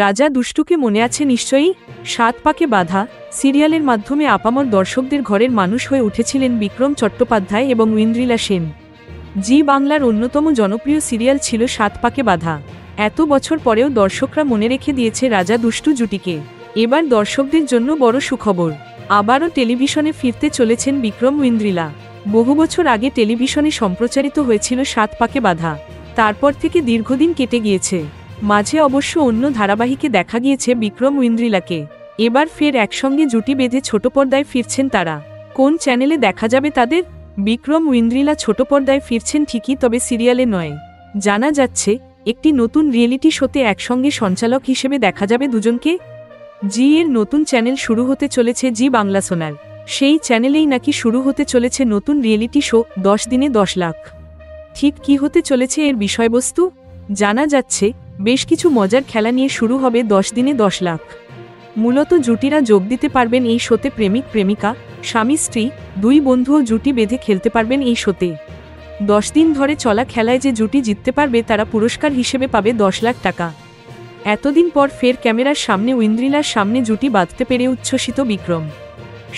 রাজা দুষ্টুকে মনে আছে নিশ্চয়ই? ৭ পাকে বাঁধা সিরিয়ালের মাধ্যমে আপামর দর্শকদের ঘরের মানুষ হয়ে উঠেছিলেন বিক্রম চট্টোপাধ্যায় এবং ঐন্দ্রিলা সেন। জি বাংলার অন্যতম জনপ্রিয় সিরিয়াল ছিল ৭ পাকে বাঁধা। এত বছর পরেও দর্শকরা মনে রেখে দিয়েছে রাজা দুষ্টু জুটিকে। এবার দর্শকদের জন্য বড় সুখবর, আবারও টেলিভিশনে ফিরতে চলেছেন বিক্রম ঐন্দ্রিলা। বহু বছর আগে টেলিভিশনে সম্প্রচারিত হয়েছিল ৭ পাকে বাঁধা, তারপর থেকে দীর্ঘদিন কেটে গিয়েছে। মাঝে অবশ্য অন্য ধারাবাহিকে দেখা গিয়েছে বিক্রম ঐন্দ্রিলাকে। এবার ফের একসঙ্গে জুটি বেঁধে ছোট পর্দায় ফিরছেন তারা। কোন চ্যানেলে দেখা যাবে তাদের? বিক্রম ঐন্দ্রিলা ছোট পর্দায় ফিরছেন ঠিকই, তবে সিরিয়ালে নয়। জানা যাচ্ছে একটি নতুন রিয়েলিটি শোতে একসঙ্গে সঞ্চালক হিসেবে দেখা যাবে দুজনকে। জি এর নতুন চ্যানেল শুরু হতে চলেছে জি বাংলা সোনার। সেই চ্যানেলেই নাকি শুরু হতে চলেছে নতুন রিয়েলিটি শো ১০ দিনে ১০ লাখ। ঠিক কি হতে চলেছে এর বিষয়বস্তু? জানা যাচ্ছে বেশ কিছু মজার খেলা নিয়ে শুরু হবে ১০ দিনে ১০ লাখ। মূলত জুটিরা যোগ দিতে পারবেন এই শোতে, প্রেমিক প্রেমিকা, স্বামী স্ত্রী, দুই বন্ধুও জুটি বেঁধে খেলতে পারবেন এই শোতে। ১০ দিন ধরে চলা খেলায় যে জুটি জিততে পারবে তারা পুরস্কার হিসেবে পাবে ১০ লাখ টাকা। এতদিন পর ফের ক্যামেরার সামনে ঐন্দ্রিলার সামনে জুটি বাঁধতে পেরে উচ্ছ্বসিত বিক্রম।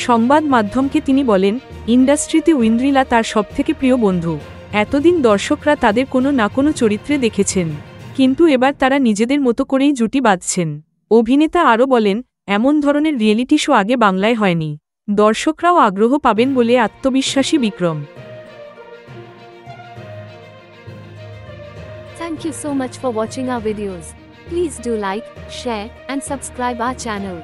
সংবাদ মাধ্যমকে তিনি বলেন, ইন্ডাস্ট্রিতে ঐন্দ্রিলা তার সবথেকে প্রিয় বন্ধু। এতদিন দর্শকরা তাদের কোনো না কোনো চরিত্রে দেখেছেন, কিন্তু এবার তারা নিজেদের মতো করেই জুটি বাঁধছেন। অভিনেতা আরও বলেন, এমন ধরনের রিয়েলিটি শো আগে বাংলায় হয়নি। দর্শকরাও আগ্রহ পাবেন বলে আত্মবিশ্বাসী Vikram. Thank you so much for watching our videos. Please do like, share and subscribe our channel.